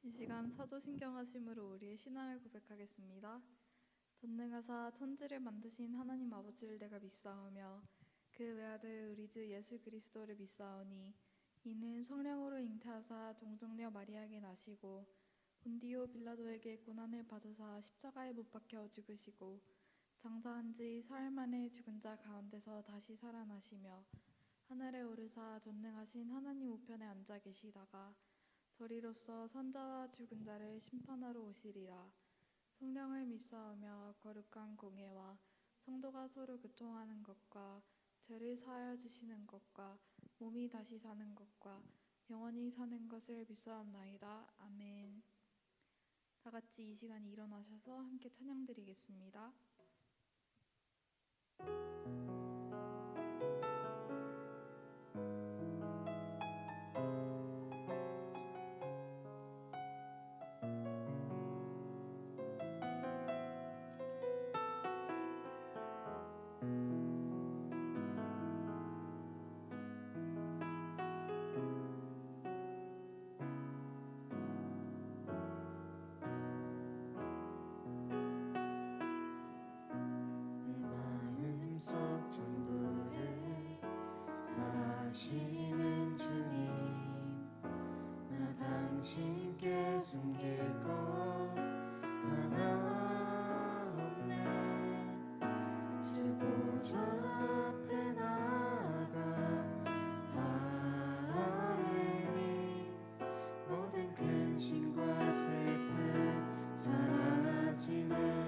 이 시간 사도신경하심으로 우리의 신앙을 고백하겠습니다. 전능하사 천지를 만드신 하나님 아버지를 내가 믿사오며 그 외아들 우리 주 예수 그리스도를 믿사오니 이는 성령으로 잉태하사 동정녀 마리아에게 나시고 본디오 빌라도에게 고난을 받으사 십자가에 못 박혀 죽으시고 장사한 지 사흘 만에 죽은 자 가운데서 다시 살아나시며 하늘에 오르사 전능하신 하나님 우편에 앉아 계시다가 저리로서 선자와 죽은 자를 심판하러 오시리라. 성령을 믿사오며 거룩한 공예와 성도가 서로 교통하는 것과 죄를 사하여 주시는 것과 몸이 다시 사는 것과 영원히 사는 것을 믿사옵나이다. 아멘. 다 같이 이 시간에 일어나셔서 함께 찬양드리겠습니다. 다시는 주님 나 당신께 숨길 것 하나 없네. 주 보좌 앞에 나아가 다 아뢰니 모든 근심과 슬픔 사라지네.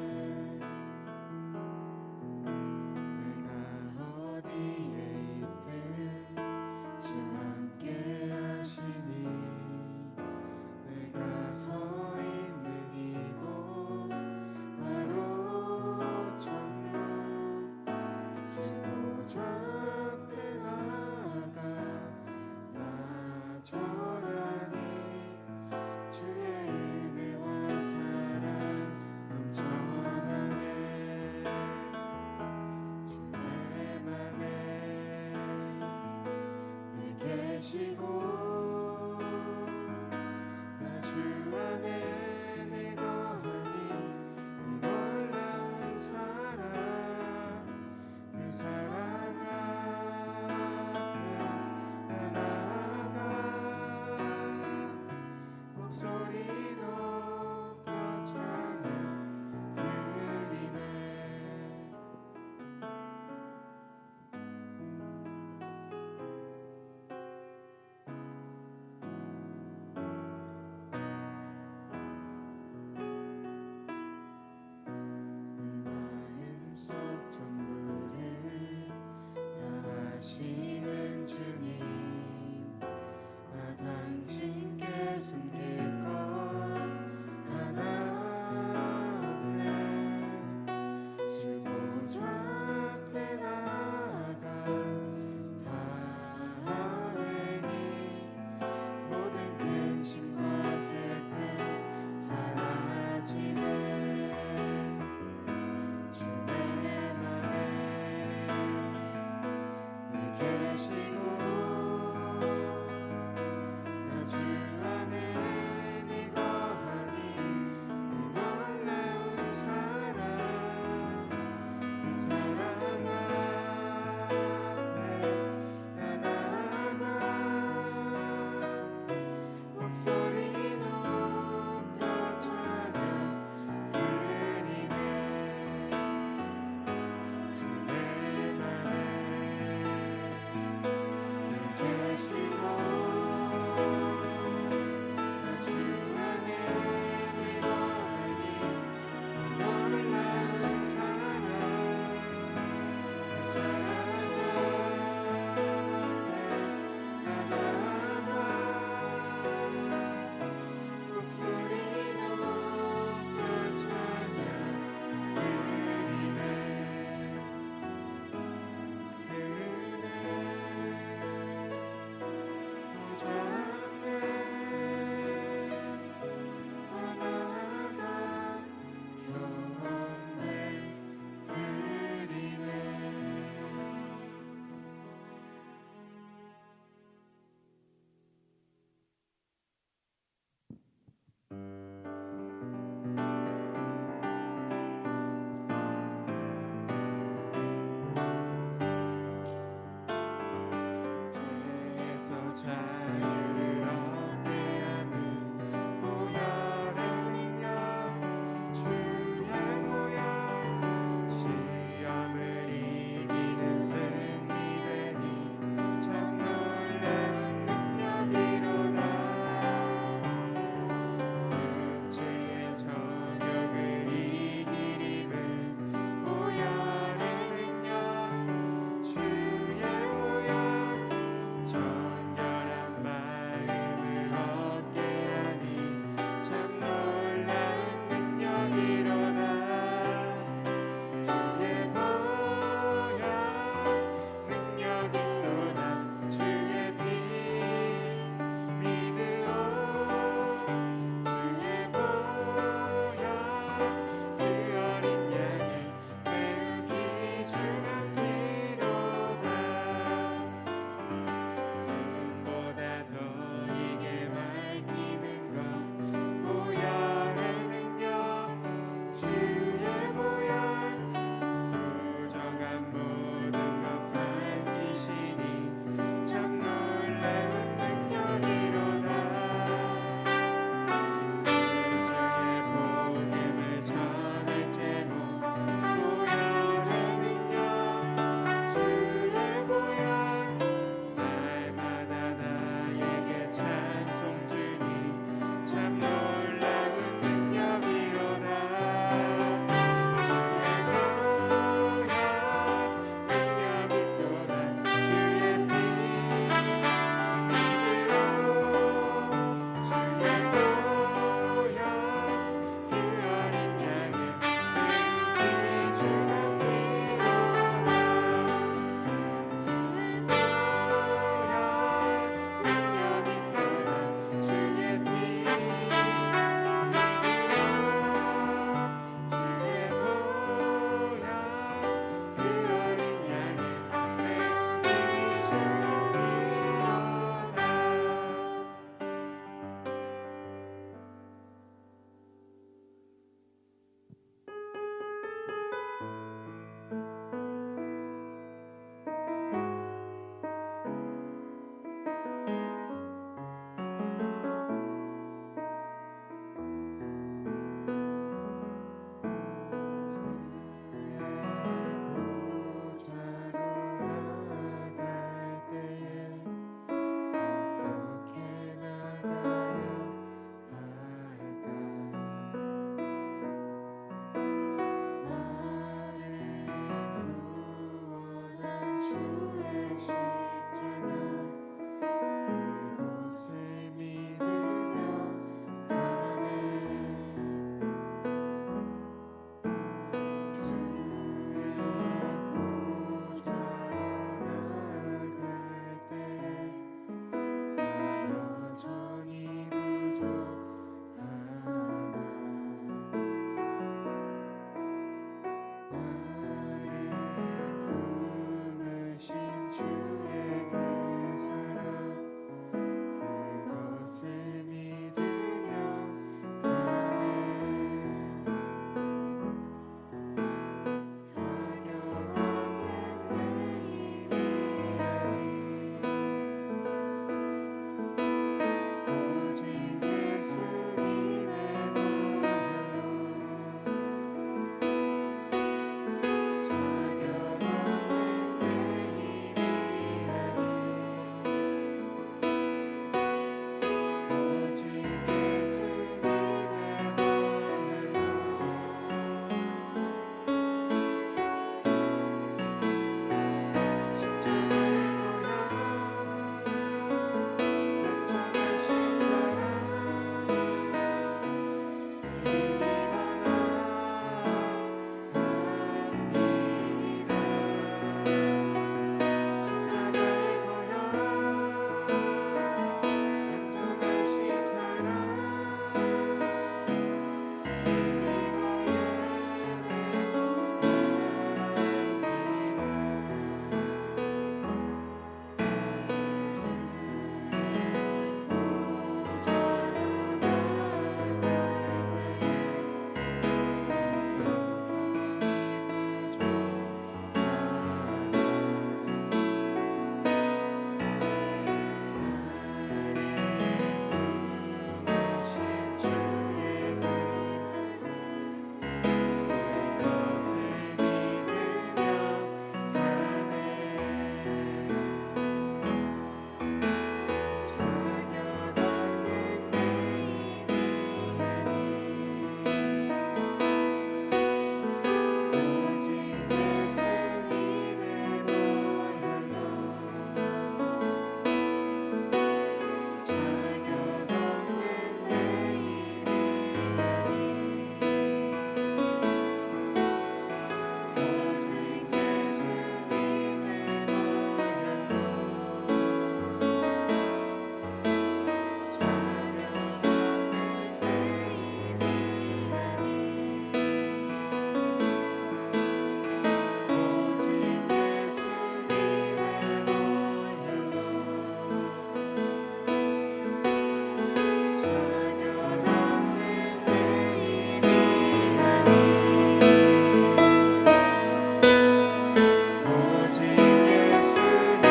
오직 예수님의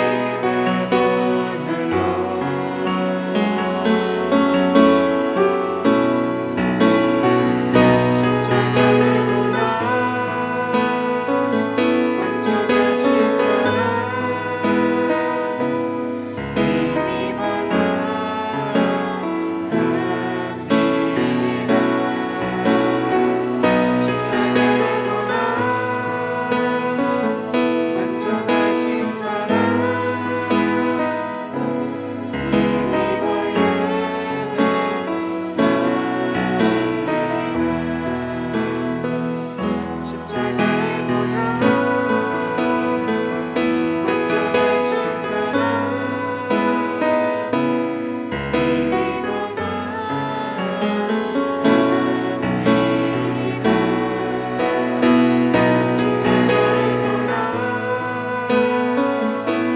보혈로 십자가를 보라 완전하신 사랑 이미 받아갑니다. 십자가를 보라 완전하신 사랑 이미 보혈을 십자가에 보여 완전하신 사랑 이미 받아갑니다. 십자가에 보여 완전하신 사랑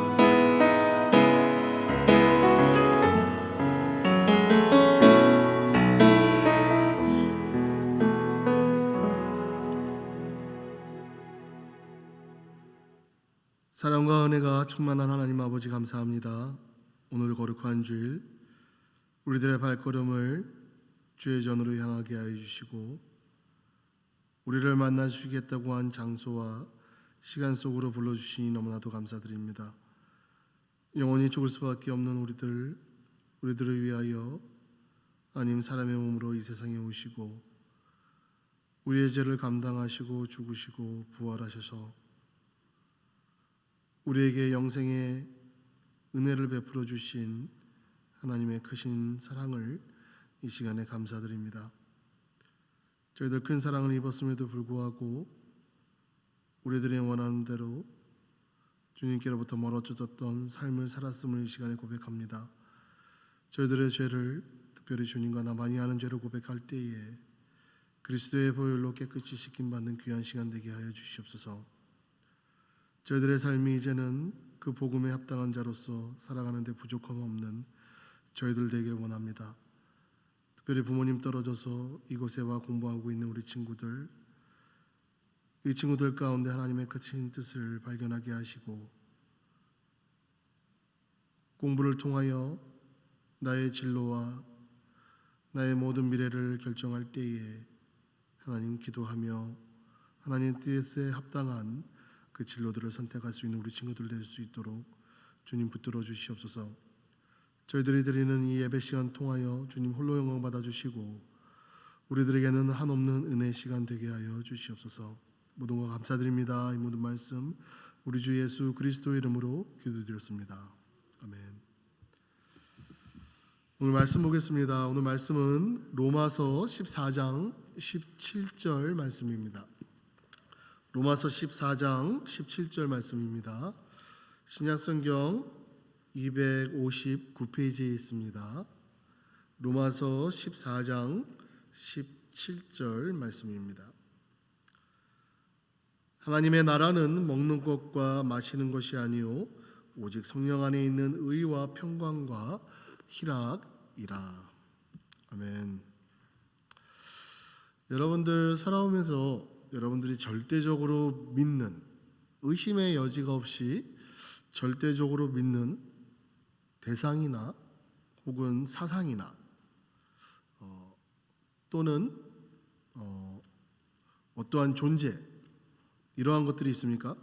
다들 이 시간 우리 기도드리겠습니다. 사랑과 은혜가 충만한 하나님 아버지 감사합니다. 오늘 거룩한 주일 우리들의 발걸음을 주의 전으로 향하게 하여 주시고 우리를 만나 주시겠다고 한 장소와 시간 속으로 불러주시니 너무나도 감사드립니다. 영원히 죽을 수밖에 없는 우리들을 위하여 하나님 사람의 몸으로 이 세상에 오시고 우리의 죄를 감당하시고 죽으시고 부활하셔서 우리에게 영생의 은혜를 베풀어 주신 하나님의 크신 사랑을 이 시간에 감사드립니다. 저희들 큰 사랑을 입었음에도 불구하고 우리들의 원하는 대로 주님께로부터 멀어졌던 삶을 살았음을 이 시간에 고백합니다. 저희들의 죄를 특별히 주님과 나만이 아는 죄를 고백할 때에 그리스도의 보혈로 깨끗이 씻김받는 귀한 시간 되게 하여 주시옵소서. 저희들의 삶이 이제는 그 복음에 합당한 자로서 살아가는 데 부족함 없는 저희들 되길 원합니다. 특별히 부모님 떨어져서 이곳에 와 공부하고 있는 우리 친구들, 이 친구들 가운데 하나님의 크신 뜻을 발견하게 하시고 공부를 통하여 나의 진로와 나의 모든 미래를 결정할 때에 하나님 기도하며 하나님 뜻에 합당한 그 진로들을 선택할 수 있는 우리 친구들 될 수 있도록 주님 붙들어 주시옵소서. 저희들이 드리는 이 예배 시간 통하여 주님 홀로 영광 받아 주시고 우리들에게는 한없는 은혜 시간 되게 하여 주시옵소서. 모든 것 감사드립니다. 이 모든 말씀 우리 주 예수 그리스도의 이름으로 기도드렸습니다. 아멘. 오늘 말씀 보겠습니다. 오늘 말씀은 로마서 14장 17절 말씀입니다. 로마서 14장 17절 말씀입니다. 신약성경 259페이지에 있습니다. 로마서 14장 17절 말씀입니다. 하나님의 나라는 먹는 것과 마시는 것이 아니요 오직 성령 안에 있는 의와 평강과 희락이라. 아멘. 여러분들 살아오면서 여러분들이 절대적으로 믿는 의심의 여지가 없이 절대적으로 믿는 대상이나 혹은 사상이나 또는 어떠한 존재, 이러한 것들이 있습니까?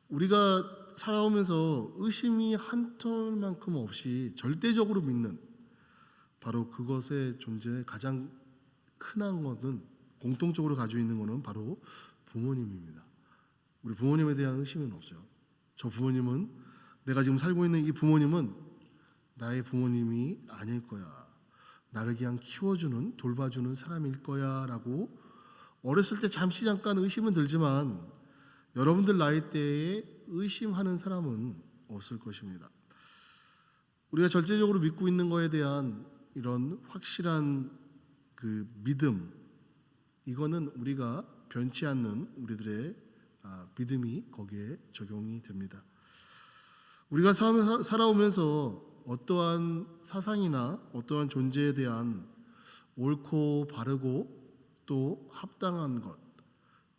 우리가 살아오면서 의심이 한 털만큼 없이 절대적으로 믿는 바로 그것의 존재의 가장 흔한 것은, 공통적으로 가지고 있는 것은 바로 부모님입니다. 우리 부모님에 대한 의심은 없어요. 저 부모님은, 내가 지금 살고 있는 이 부모님은 나의 부모님이 아닐 거야, 나를 그냥 키워주는, 돌봐주는 사람일 거야 라고 어렸을 때 잠시 잠깐 의심은 들지만 여러분들 나이대에 의심하는 사람은 없을 것입니다. 우리가 절대적으로 믿고 있는 것에 대한 이런 확실한 그 믿음, 이거는 우리가 변치 않는 우리들의 믿음이 거기에 적용이 됩니다. 우리가 살아오면서 어떠한 사상이나 어떠한 존재에 대한 옳고 바르고 또 합당한 것,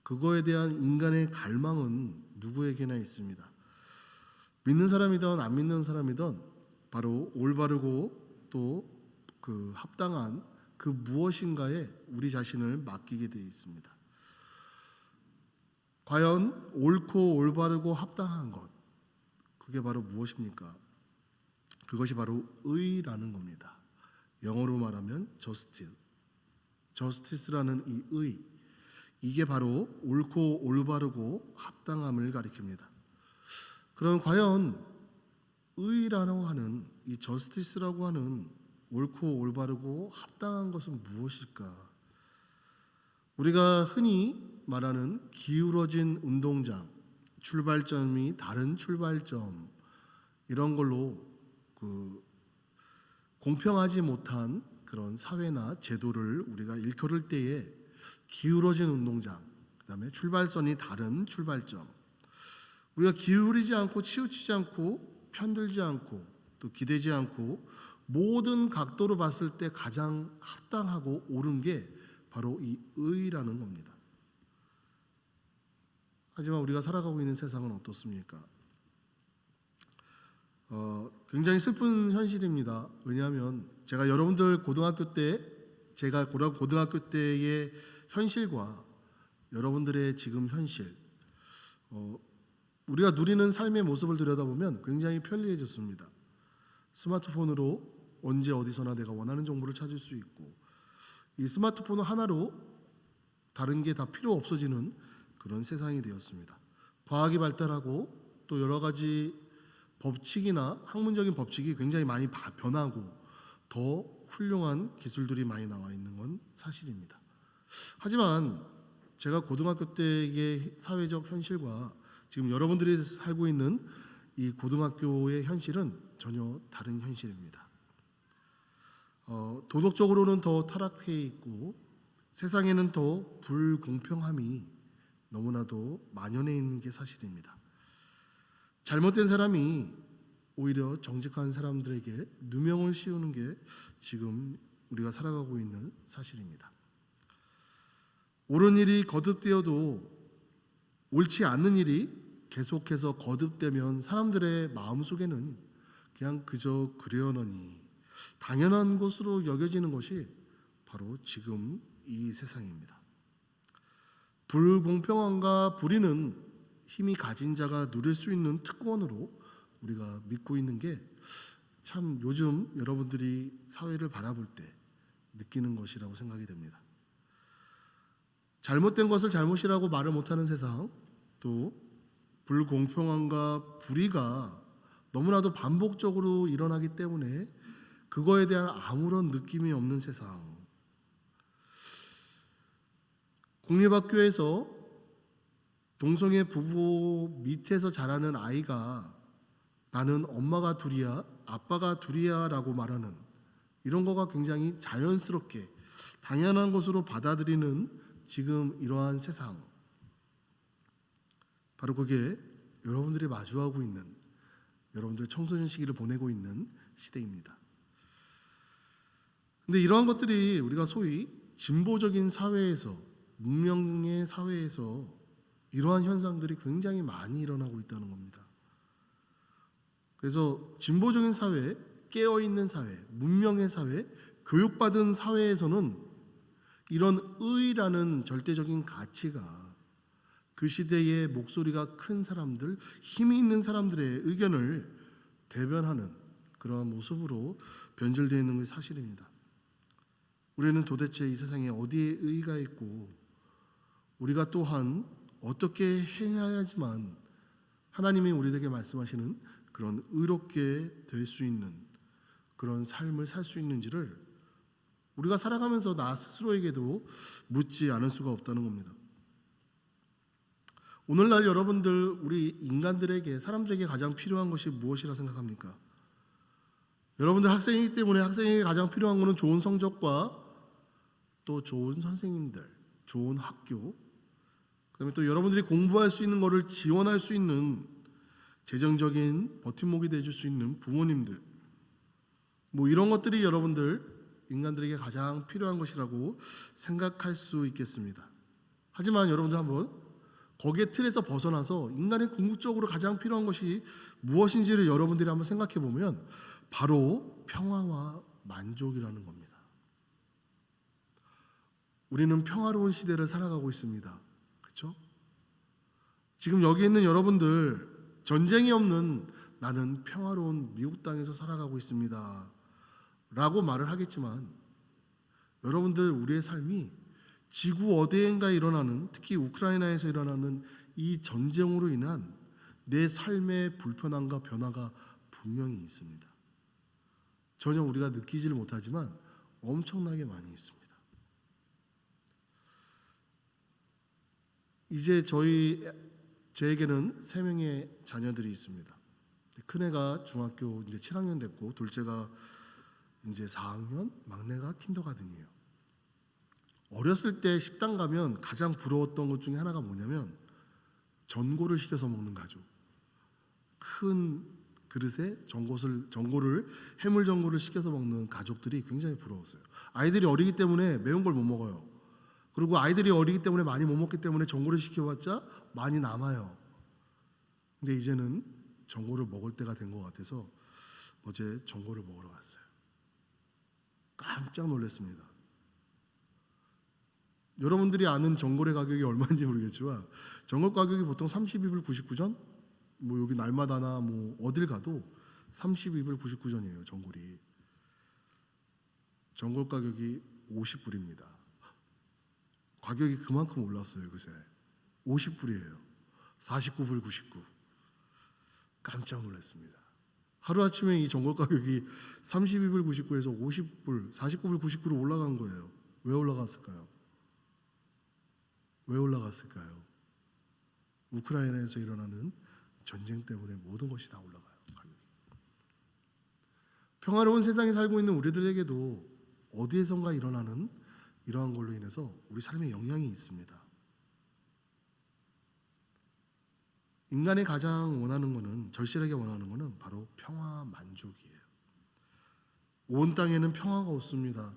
그거에 대한 인간의 갈망은 누구에게나 있습니다. 믿는 사람이든 안 믿는 사람이든 바로 올바르고 또 그 합당한 그 무엇인가에 우리 자신을 맡기게 되어 있습니다. 과연 옳고 올바르고 합당한 것, 그게 바로 무엇입니까? 그것이 바로 의라는 겁니다. 영어로 말하면 justice라는 이 의, 이게 바로 옳고 올바르고 합당함을 가리킵니다. 그럼 과연 의라고 하는 이 justice라고 하는 옳고 올바르고 합당한 것은 무엇일까? 우리가 흔히 말하는 기울어진 운동장, 출발점이 다른 출발점, 이런 걸로 공평하지 못한 그런 사회나 제도를 우리가 일컬을 때에 기울어진 운동장, 그 다음에 출발선이 다른 출발점, 우리가 기울이지 않고 치우치지 않고 편들지 않고 또 기대지 않고 모든 각도로 봤을 때 가장 합당하고 옳은 게 바로 이 의라는 겁니다. 하지만 우리가 살아가고 있는 세상은 어떻습니까? 굉장히 슬픈 현실입니다. 왜냐하면 제가 여러분들 고등학교 때의 현실과 여러분들의 지금 현실, 우리가 누리는 삶의 모습을 들여다보면 굉장히 편리해졌습니다. 스마트폰으로 언제 어디서나 내가 원하는 정보를 찾을 수 있고, 이 스마트폰 하나로 다른 게 다 필요 없어지는 그런 세상이 되었습니다. 과학이 발달하고 또 여러 가지 법칙이나 학문적인 법칙이 굉장히 많이 변하고 더 훌륭한 기술들이 많이 나와 있는 건 사실입니다. 하지만 제가 고등학교 때의 사회적 현실과 지금 여러분들이 살고 있는 이 고등학교의 현실은 전혀 다른 현실입니다. 도덕적으로는 더 타락해 있고 세상에는 더 불공평함이 너무나도 만연해 있는 게 사실입니다. 잘못된 사람이 오히려 정직한 사람들에게 누명을 씌우는 게 지금 우리가 살아가고 있는 사실입니다. 옳은 일이 거듭되어도 옳지 않는 일이 계속해서 거듭되면 사람들의 마음속에는 그냥 그저 그려너니 당연한 것으로 여겨지는 것이 바로 지금 이 세상입니다. 불공평함과 불의는 힘이 가진 자가 누릴 수 있는 특권으로 우리가 믿고 있는 게 참 요즘 여러분들이 사회를 바라볼 때 느끼는 것이라고 생각이 됩니다. 잘못된 것을 잘못이라고 말을 못하는 세상, 또 불공평함과 불의가 너무나도 반복적으로 일어나기 때문에 그거에 대한 아무런 느낌이 없는 세상. 공립학교에서 동성애 부부 밑에서 자라는 아이가 나는 엄마가 둘이야, 아빠가 둘이야 라고 말하는 이런 거가 굉장히 자연스럽게 당연한 것으로 받아들이는 지금 이러한 세상, 바로 그게 여러분들이 마주하고 있는, 여러분들의 청소년 시기를 보내고 있는 시대입니다. 근데 이러한 것들이 우리가 소위 진보적인 사회에서, 문명의 사회에서 이러한 현상들이 굉장히 많이 일어나고 있다는 겁니다. 그래서 진보적인 사회, 깨어있는 사회, 문명의 사회, 교육받은 사회에서는 이런 의라는 절대적인 가치가 그 시대의 목소리가 큰 사람들, 힘이 있는 사람들의 의견을 대변하는 그러한 모습으로 변질되어 있는 것이 사실입니다. 우리는 도대체 이 세상에 어디에 의의가 있고 우리가 또한 어떻게 행해야지만 하나님이 우리에게 말씀하시는 그런 의롭게 될 수 있는 그런 삶을 살 수 있는지를 우리가 살아가면서 나 스스로에게도 묻지 않을 수가 없다는 겁니다. 오늘날 여러분들 우리 인간들에게 사람들에게 가장 필요한 것이 무엇이라 생각합니까? 여러분들 학생이기 때문에 학생에게 가장 필요한 것은 좋은 성적과 또 좋은 선생님들, 좋은 학교, 그다음에 또 여러분들이 공부할 수 있는 것을 지원할 수 있는 재정적인 버팀목이 되어줄 수 있는 부모님들, 뭐 이런 것들이 여러분들 인간들에게 가장 필요한 것이라고 생각할 수 있겠습니다. 하지만 여러분들 한번 거기에 틀에서 벗어나서 인간의 궁극적으로 가장 필요한 것이 무엇인지를 여러분들이 한번 생각해 보면 바로 평화와 만족이라는 겁니다. 우리는 평화로운 시대를 살아가고 있습니다. 그렇죠? 지금 여기 있는 여러분들 전쟁이 없는 나는 평화로운 미국 땅에서 살아가고 있습니다 라고 말을 하겠지만 여러분들 우리의 삶이 지구 어디엔가 일어나는 특히 우크라이나에서 일어나는 이 전쟁으로 인한 내 삶의 불편함과 변화가 분명히 있습니다. 전혀 우리가 느끼지를 못하지만 엄청나게 많이 있습니다. 이제 제에게는 3명의 자녀들이 있습니다. 큰애가 중학교 이제 7학년 됐고 둘째가 이제 4학년, 막내가 킨더가든이에요. 어렸을 때 식당 가면 가장 부러웠던 것 중에 하나가 뭐냐면 전골을 시켜서 먹는 가족. 큰 그릇에 전골을 해물 전골을 시켜서 먹는 가족들이 굉장히 부러웠어요. 아이들이 어리기 때문에 매운 걸 못 먹어요. 그리고 아이들이 어리기 때문에 많이 못 먹기 때문에 전골을 시켜봤자 많이 남아요. 근데 이제는 전골을 먹을 때가 된 것 같아서 어제 전골을 먹으러 갔어요. 깜짝 놀랐습니다. 여러분들이 아는 전골의 가격이 얼마인지 모르겠지만 전골 가격이 보통 32불 99전? 뭐 여기 날마다나 뭐 어딜 가도 32불 99전이에요. 전골이. 전골 가격이 50불입니다. 가격이 그만큼 올랐어요. 그새 50불이에요. 49불 99. 깜짝 놀랐습니다. 하루아침에 이 전골 가격이 32불 99에서 50불, 49불 99로 올라간 거예요. 왜 올라갔을까요? 왜 올라갔을까요? 우크라이나에서 일어나는 전쟁 때문에 모든 것이 다 올라가요. 가격이. 평화로운 세상에 살고 있는 우리들에게도 어디에선가 일어나는 이러한 걸로 인해서 우리 삶에 영향이 있습니다. 인간이 가장 원하는 것은 절실하게 원하는 것은 바로 평화 만족이에요. 온 땅에는 평화가 없습니다.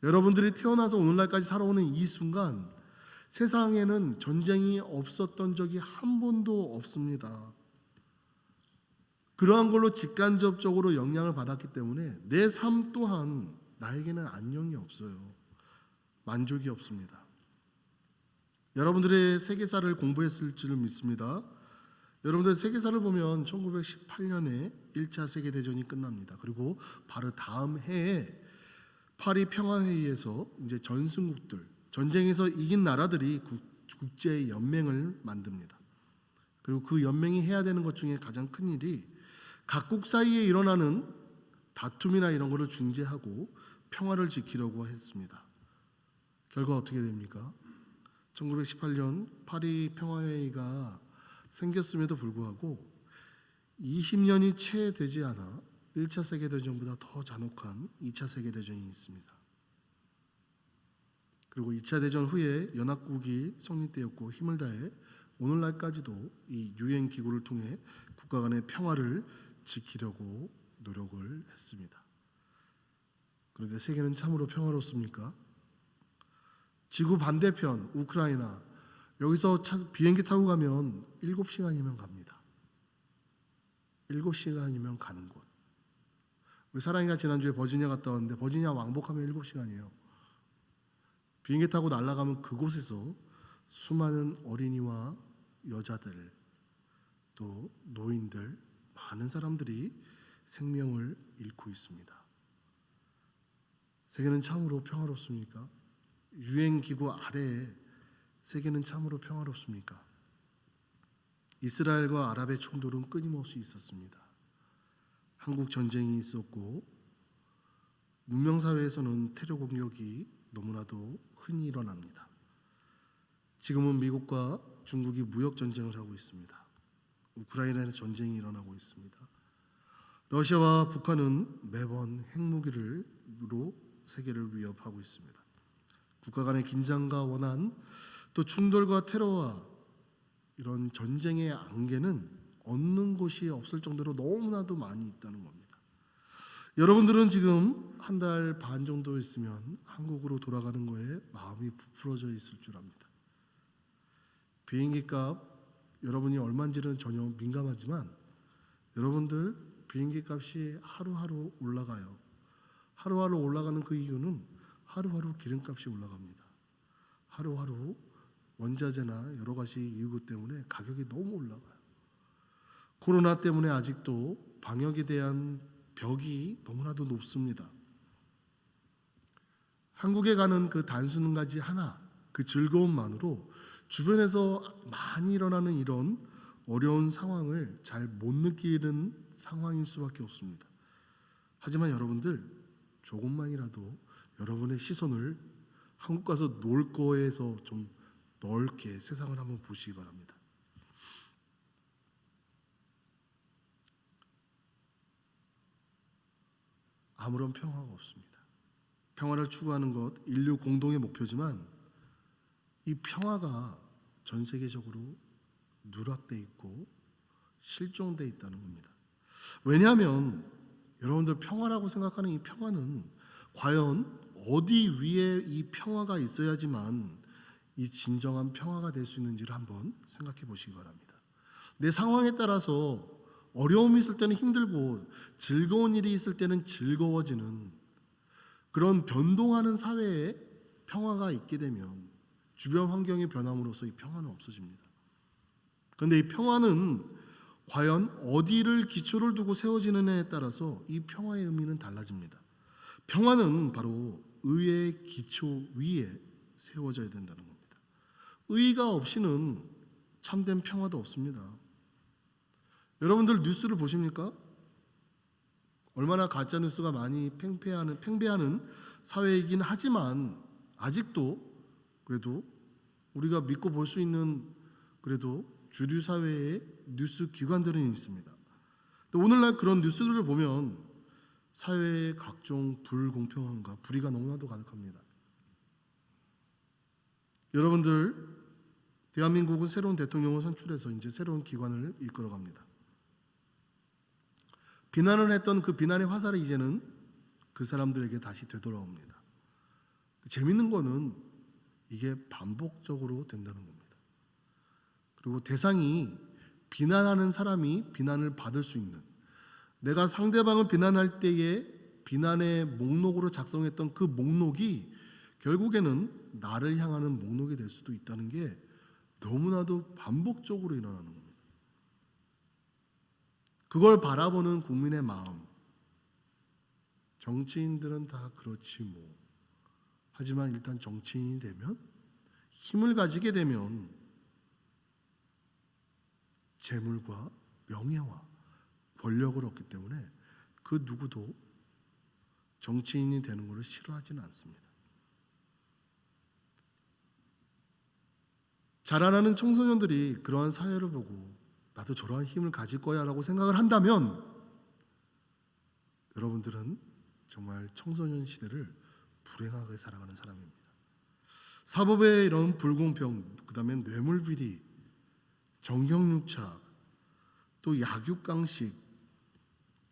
여러분들이 태어나서 오늘날까지 살아오는 이 순간 세상에는 전쟁이 없었던 적이 한 번도 없습니다. 그러한 걸로 직간접적으로 영향을 받았기 때문에 내 삶 또한 나에게는 안녕이 없어요. 만족이 없습니다. 여러분들의 세계사를 공부했을 줄 믿습니다. 여러분들 세계사를 보면 1918년에 1차 세계대전이 끝납니다. 그리고 바로 다음 해에 파리 평화회의에서 이제 전승국들, 전쟁에서 이긴 나라들이 국제 연맹을 만듭니다. 그리고 그 연맹이 해야 되는 것 중에 가장 큰 일이 각국 사이에 일어나는 다툼이나 이런 것을 중재하고 평화를 지키려고 했습니다. 결과 어떻게 됩니까? 1918년 파리 평화회의가 생겼음에도 불구하고 20년이 채 되지 않아 1차 세계대전보다 더 잔혹한 2차 세계대전이 있습니다. 그리고 2차 대전 후에 연합국이 성립되었고 힘을 다해 오늘날까지도 이 유엔 기구를 통해 국가 간의 평화를 지키려고 노력을 했습니다. 그런데 세계는 참으로 평화롭습니까? 지구 반대편 우크라이나 여기서 비행기 타고 가면 7시간이면 갑니다. 7시간이면 가는 곳. 우리 사랑이가 지난주에 버지니아 갔다 왔는데 버지니아 왕복하면 7시간이에요. 비행기 타고 날아가면 그곳에서 수많은 어린이와 여자들 또 노인들 많은 사람들이 생명을 잃고 있습니다. 세계는 참으로 평화롭습니까? 유엔기구 아래에 세계는 참으로 평화롭습니까? 이스라엘과 아랍의 충돌은 끊임없이 있었습니다. 한국 전쟁이 있었고 문명사회에서는 테러 공격이 너무나도 흔히 일어납니다. 지금은 미국과 중국이 무역 전쟁을 하고 있습니다. 우크라이나에 전쟁이 일어나고 있습니다. 러시아와 북한은 매번 핵무기로 세계를 위협하고 있습니다. 국가 간의 긴장과 원한, 또 충돌과 테러와 이런 전쟁의 안개는 얻는 곳이 없을 정도로 너무나도 많이 있다는 겁니다. 여러분들은 지금 한 달 반 정도 있으면 한국으로 돌아가는 거에 마음이 부풀어져 있을 줄 압니다. 비행기 값 여러분이 얼마인지는 전혀 민감하지만 여러분들 비행기 값이 하루하루 올라가요. 하루하루 올라가는 그 이유는 하루하루 기름값이 올라갑니다. 하루하루 원자재나 여러 가지 이유 때문에 가격이 너무 올라가요. 코로나 때문에 아직도 방역에 대한 벽이 너무나도 높습니다. 한국에 가는 그 단순가지 하나, 그 즐거움만으로 주변에서 많이 일어나는 이런 어려운 상황을 잘 못 느끼는 상황일 수밖에 없습니다. 하지만 여러분들 조금만이라도 여러분의 시선을 한국 가서 놀 거에서 좀 넓게 세상을 한번 보시기 바랍니다. 아무런 평화가 없습니다. 평화를 추구하는 것 인류 공동의 목표지만 이 평화가 전 세계적으로 누락돼 있고 실종돼 있다는 겁니다. 왜냐하면 여러분들 평화라고 생각하는 이 평화는 과연 어디 위에 이 평화가 있어야지만 이 진정한 평화가 될 수 있는지를 한번 생각해 보시기 바랍니다. 내 상황에 따라서 어려움이 있을 때는 힘들고 즐거운 일이 있을 때는 즐거워지는 그런 변동하는 사회에 평화가 있게 되면 주변 환경이 변함으로써 이 평화는 없어집니다. 그런데 이 평화는 과연 어디를 기초를 두고 세워지느냐에 따라서 이 평화의 의미는 달라집니다. 평화는 바로 의의 기초 위에 세워져야 된다는 겁니다. 의가 없이는 참된 평화도 없습니다. 여러분들 뉴스를 보십니까? 얼마나 가짜 뉴스가 많이 팽배하는 사회이긴 하지만 아직도 그래도 우리가 믿고 볼 수 있는 그래도 주류 사회의 뉴스 기관들은 있습니다. 오늘날 그런 뉴스들을 보면 사회의 각종 불공평함과 불의가 너무나도 가득합니다. 여러분들 대한민국은 새로운 대통령을 선출해서 이제 새로운 기관을 이끌어갑니다. 비난을 했던 그 비난의 화살이 이제는 그 사람들에게 다시 되돌아옵니다. 재밌는 거는 이게 반복적으로 된다는 겁니다. 그리고 대상이 비난하는 사람이 비난을 받을 수 있는, 내가 상대방을 비난할 때에 비난의 목록으로 작성했던 그 목록이 결국에는 나를 향하는 목록이 될 수도 있다는 게 너무나도 반복적으로 일어나는 겁니다. 그걸 바라보는 국민의 마음, 정치인들은 다 그렇지 뭐. 하지만 일단 정치인이 되면, 힘을 가지게 되면 재물과 명예와 권력을 얻기 때문에 그 누구도 정치인이 되는 것을 싫어하지는 않습니다. 자라나는 청소년들이 그러한 사회를 보고 나도 저러한 힘을 가질 거야 라고 생각을 한다면 여러분들은 정말 청소년 시대를 불행하게 살아가는 사람입니다. 사법의 이런 불공평, 그 다음에 뇌물비리, 정경유착, 또 약육강식,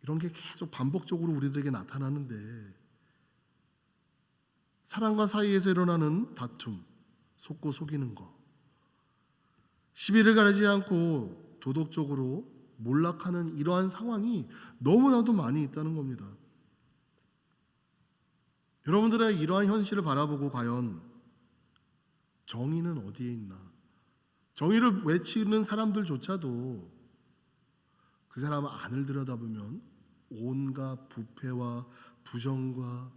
이런 게 계속 반복적으로 우리들에게 나타나는데 사람과 사이에서 일어나는 다툼, 속고 속이는 거, 시비를 가리지 않고 도덕적으로 몰락하는 이러한 상황이 너무나도 많이 있다는 겁니다. 여러분들의 이러한 현실을 바라보고 과연 정의는 어디에 있나? 정의를 외치는 사람들조차도 그 사람 안을 들여다보면 온갖 부패와 부정과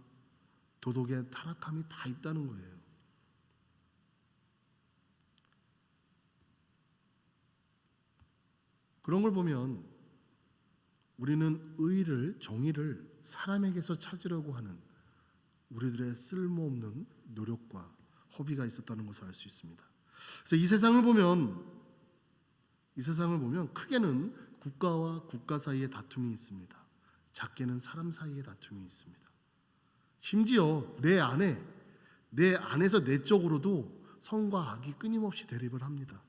도덕의 타락함이 다 있다는 거예요. 그런 걸 보면 우리는 의를, 정의를 사람에게서 찾으려고 하는 우리들의 쓸모없는 노력과 허비가 있었다는 것을 알 수 있습니다. 그래서 이 세상을 보면 크게는 국가와 국가 사이의 다툼이 있습니다. 작게는 사람 사이의 다툼이 있습니다. 심지어 내 안에서 내적으로도 선과 악이 끊임없이 대립을 합니다.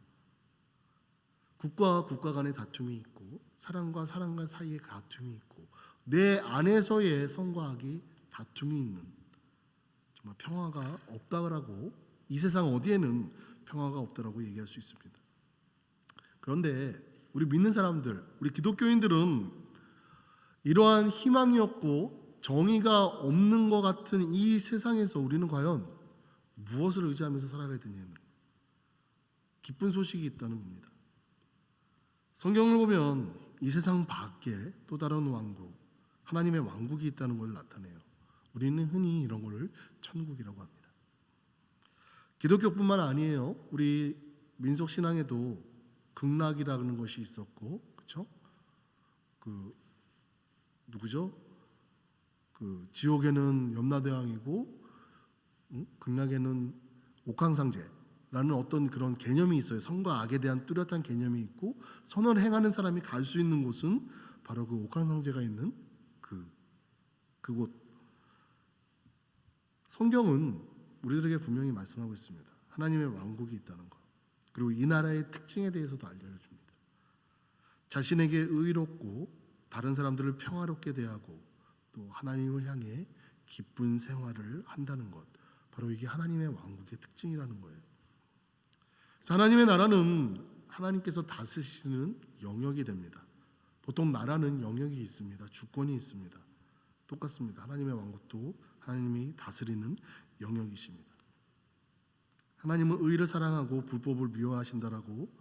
국가와 국가 간의 다툼이 있고 사람과 사람 간 사이의 다툼이 있고 내 안에서의 선과 악이 다툼이 있는 정말 평화가 없다라고 이 세상 어디에는 평화가 없다라고 얘기할 수 있습니다. 그런데 우리 믿는 사람들, 우리 기독교인들은 이러한 희망이 없고 정의가 없는 것 같은 이 세상에서 우리는 과연 무엇을 의지하면서 살아가야 되냐는 기쁜 소식이 있다는 겁니다. 성경을 보면 이 세상 밖에 또 다른 왕국, 하나님의 왕국이 있다는 걸 나타내요. 우리는 흔히 이런 걸 천국이라고 합니다. 기독교뿐만 아니에요. 우리 민속 신앙에도 극락이라는 것이 있었고, 그렇죠? 누구죠? 지옥에는 염라대왕이고, 극락에는 옥황상제라는 어떤 그런 개념이 있어요. 선과 악에 대한 뚜렷한 개념이 있고, 선을 행하는 사람이 갈 수 있는 곳은 바로 그 옥황상제가 있는 그곳. 성경은 우리들에게 분명히 말씀하고 있습니다. 하나님의 왕국이 있다는 것. 그리고 이 나라의 특징에 대해서도 알려줍니다. 자신에게 의롭고 다른 사람들을 평화롭게 대하고 또 하나님을 향해 기쁜 생활을 한다는 것. 바로 이게 하나님의 왕국의 특징이라는 거예요. 그래서 하나님의 나라는 하나님께서 다스리시는 영역이 됩니다. 보통 나라는 영역이 있습니다. 주권이 있습니다. 똑같습니다. 하나님의 왕국도 하나님이 다스리는 영역이십니다. 하나님은 의를 사랑하고 불법을 미워하신다라고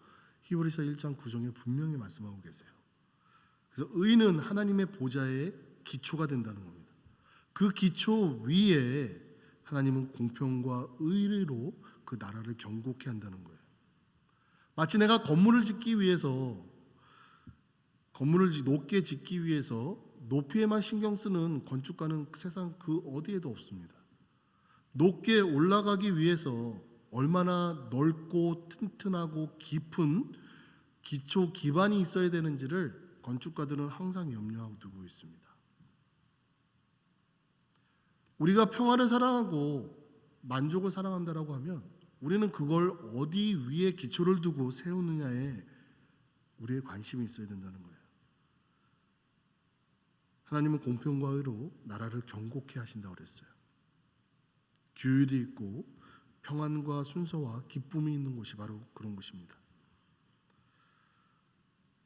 히브리서 1장 9절에 분명히 말씀하고 계세요. 그래서 의는 하나님의 보좌의 기초가 된다는 겁니다. 그 기초 위에 하나님은 공평과 의리로 그 나라를 견고케 한다는 거예요. 마치 내가 건물을 높게 짓기 위해서 높이에만 신경 쓰는 건축가는 세상 그 어디에도 없습니다. 높게 올라가기 위해서 얼마나 넓고 튼튼하고 깊은 기초 기반이 있어야 되는지를 건축가들은 항상 염려하고 두고 있습니다. 우리가 평화를 사랑하고 만족을 사랑한다라고 하면 우리는 그걸 어디 위에 기초를 두고 세우느냐에 우리의 관심이 있어야 된다는 거예요. 하나님은 공평과 의로 나라를 견고케 하신다고 그랬어요. 규율이 있고 평안과 순서와 기쁨이 있는 곳이 바로 그런 곳입니다.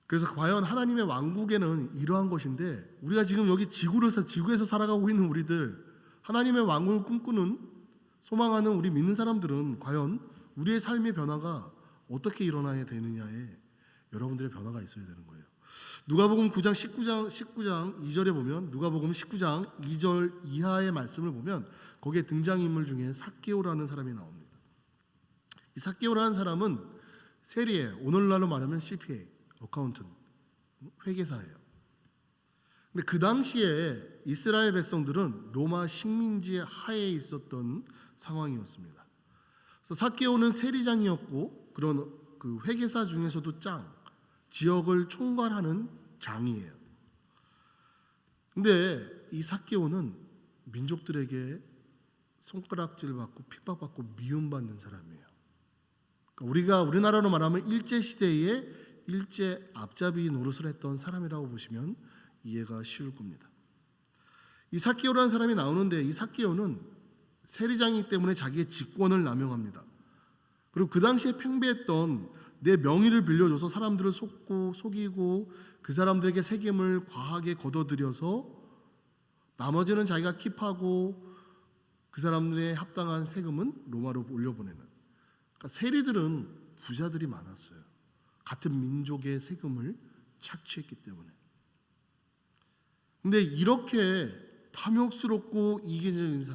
그래서 과연 하나님의 왕국에는 이러한 것인데 우리가 지금 여기 지구에서 살아가고 있는 우리들 하나님의 왕국을 꿈꾸는 소망하는 우리 믿는 사람들은 과연 우리의 삶의 변화가 어떻게 일어나야 되느냐에 여러분들의 변화가 있어야 되는 거예요. 누가복음 9장 19장 2절에 보면 누가복음 19장 2절 이하의 말씀을 보면 거기에 등장인물 중에 삭개오라는 사람이 나옵니다. 이 삭개오라는 사람은 세리에 오늘날로 말하면 CPA, 어카운턴트, 회계사예요. 근데 그 당시에 이스라엘 백성들은 로마 식민지의 하에 있었던 상황이었습니다. 그래서 삭개오는 세리장이었고 그런 그 회계사 중에서도 지역을 총괄하는 장이에요. 근데 이 삭개오는 민족들에게 손가락질 받고 핍박받고 미움받는 사람이에요. 그러니까 우리나라로 말하면 일제 시대에 일제 앞잡이 노릇을 했던 사람이라고 보시면 이해가 쉬울 겁니다. 이 삭개오라는 사람이 나오는데 이 삭개오는 세리장이기 때문에 자기의 직권을 남용합니다. 그리고 그 당시에 팽배했던 내 명의를 빌려줘서 사람들을 속이고 그 사람들에게 세금을 과하게 걷어들여서 나머지는 자기가 킵하고 그 사람들의 합당한 세금은 로마로 올려보내는. 그러니까 세리들은 부자들이 많았어요. 같은 민족의 세금을 착취했기 때문에. 근데 이렇게 탐욕스럽고 이기적인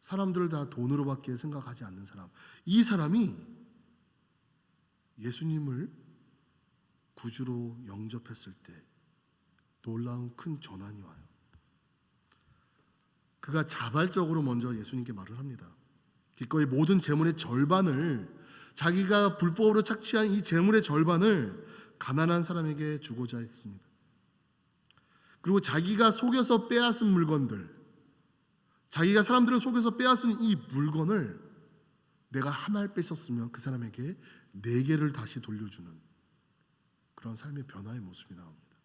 사람들을 다 돈으로밖에 생각하지 않는 사람, 이 사람이 예수님을 구주로 영접했을 때 놀라운 큰 전환이 와요. 그가 자발적으로 먼저 예수님께 말을 합니다. 기꺼이 모든 재물의 절반을, 자기가 불법으로 착취한 이 재물의 절반을 가난한 사람에게 주고자 했습니다. 그리고 자기가 속여서 빼앗은 물건들, 자기가 사람들을 속여서 빼앗은 이 물건을 내가 하나를 뺏었으면 그 사람에게 4개를 다시 돌려주는 그런 삶의 변화의 모습이 나옵니다.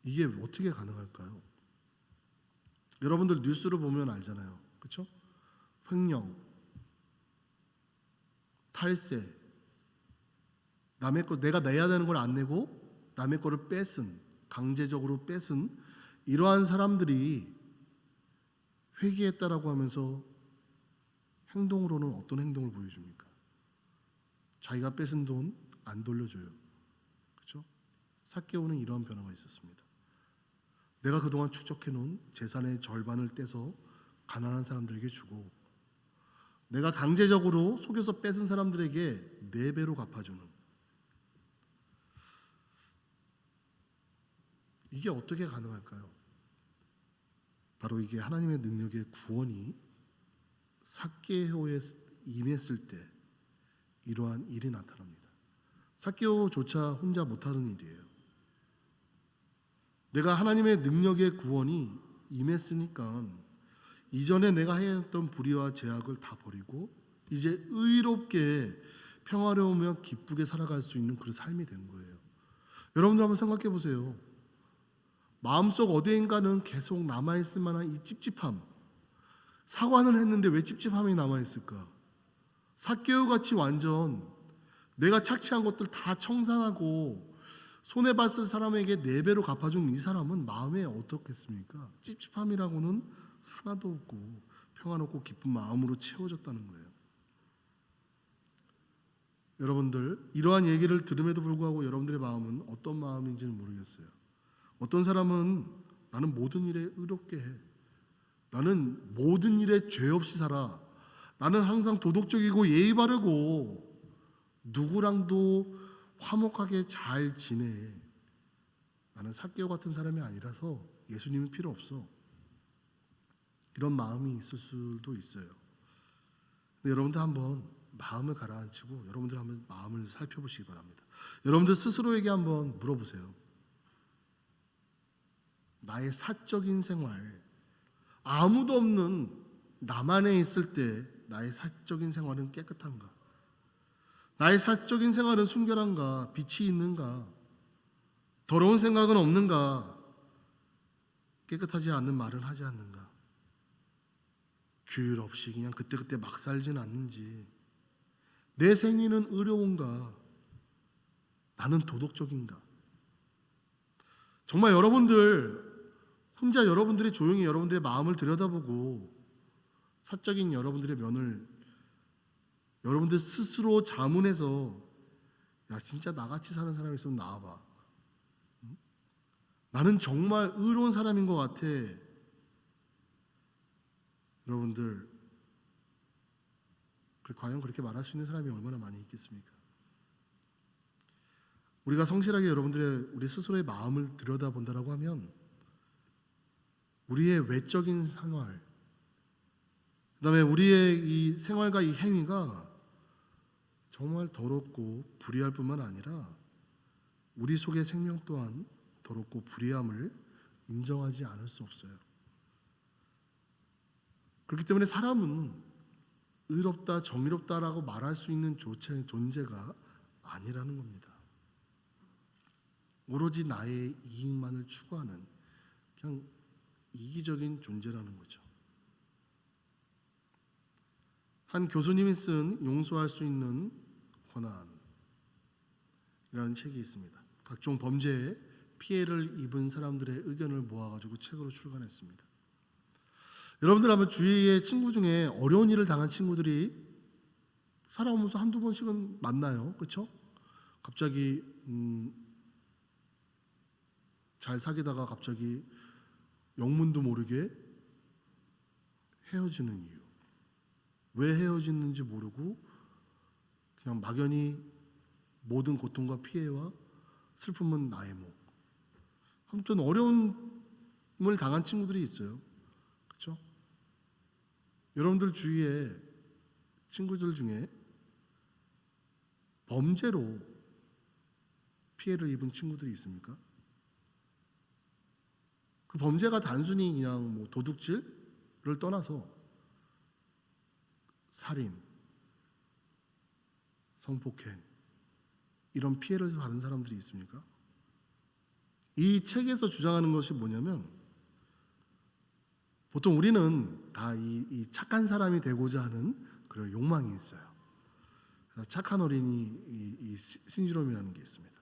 이게 어떻게 가능할까요? 여러분들 뉴스를 보면 알잖아요. 그렇죠? 횡령, 탈세, 남의 거 내가 내야 되는 걸 안 내고 남의 거를 강제적으로 뺏은 이러한 사람들이 회개했다라고 하면서 행동으로는 어떤 행동을 보여줍니까? 자기가 뺏은 돈 안 돌려줘요. 그렇죠? 삭개오는 이러한 변화가 있었습니다. 내가 그동안 축적해 놓은 재산의 절반을 떼서 가난한 사람들에게 주고, 내가 강제적으로 속여서 뺏은 사람들에게 4배로 갚아주는. 이게 어떻게 가능할까요? 바로 이게 하나님의 능력의 구원이 삭개오에 임했을 때 이러한 일이 나타납니다. 삭개오조차 혼자 못하는 일이에요. 내가 하나님의 능력의 구원이 임했으니까 이전에 내가 해왔던 불의와 죄악을 다 버리고 이제 의롭게 평화로우며 기쁘게 살아갈 수 있는 그런 삶이 된 거예요. 여러분들 한번 생각해 보세요. 마음속 어디인가는 계속 남아있을 만한 이 찝찝함, 사과는 했는데 왜 찝찝함이 남아있을까? 삭개오같이 완전 내가 착취한 것들 다 청산하고 손해봤을 사람에게 4배로 갚아준 이 사람은 마음에 어떻겠습니까? 찝찝함이라고는 하나도 없고 평안없고 기쁜 마음으로 채워졌다는 거예요. 여러분들, 이러한 얘기를 들음에도 불구하고 여러분들의 마음은 어떤 마음인지는 모르겠어요. 어떤 사람은 나는 모든 일에 의롭게 해, 나는 모든 일에 죄 없이 살아, 나는 항상 도덕적이고 예의 바르고 누구랑도 화목하게 잘 지내, 나는 삭개오 같은 사람이 아니라서 예수님이 필요 없어, 이런 마음이 있을 수도 있어요. 근데 여러분들 한번 마음을 가라앉히고 여러분들 한번 마음을 살펴보시기 바랍니다. 여러분들 스스로에게 한번 물어보세요. 나의 사적인 생활, 아무도 없는 나만에 있을 때 나의 사적인 생활은 깨끗한가? 나의 사적인 생활은 순결한가? 빛이 있는가? 더러운 생각은 없는가? 깨끗하지 않는 말은 하지 않는가? 규율 없이 그냥 그때그때 막 살진 않는지, 내 생애는 의로운가? 나는 도덕적인가? 정말 여러분들 혼자 여러분들이 조용히 여러분들의 마음을 들여다보고 사적인 여러분들의 면을 여러분들 스스로 자문해서, 야 진짜 나같이 사는 사람이 있으면 나와봐, 나는 정말 의로운 사람인 것 같아. 여러분들 과연 그렇게 말할 수 있는 사람이 얼마나 많이 있겠습니까? 우리가 성실하게 여러분들의 우리 스스로의 마음을 들여다본다라고 하면 우리의 외적인 생활, 그다음에 우리의 이 생활과 이 행위가 정말 더럽고 불의할 뿐만 아니라 우리 속의 생명 또한 더럽고 불의함을 인정하지 않을 수 없어요. 그렇기 때문에 사람은 의롭다, 정의롭다라고 말할 수 있는 존재가 아니라는 겁니다. 오로지 나의 이익만을 추구하는 그냥 이기적인 존재라는 거죠. 한 교수님이 쓴 용서할 수 있는 권한이라는 책이 있습니다. 각종 범죄에 피해를 입은 사람들의 의견을 모아가지고 책으로 출간했습니다. 여러분들 아마 주위의 친구 중에 어려운 일을 당한 친구들이 살아오면서 한두 번씩은 만나요. 그렇죠? 갑자기 잘 사귀다가 갑자기 영문도 모르게 헤어지는 이유. 왜 헤어지는지 모르고 그냥 막연히 모든 고통과 피해와 슬픔은 나의 몫. 아무튼 어려움을 당한 친구들이 있어요. 그렇죠? 여러분들 주위에 친구들 중에 범죄로 피해를 입은 친구들이 있습니까? 그 범죄가 단순히 그냥 뭐 도둑질을 떠나서 살인, 성폭행 이런 피해를 받은 사람들이 있습니까? 이 책에서 주장하는 것이 뭐냐면 보통 우리는 다 이 착한 사람이 되고자 하는 그런 욕망이 있어요. 그래서 착한 어린이 이 신지롬이라는 게 있습니다.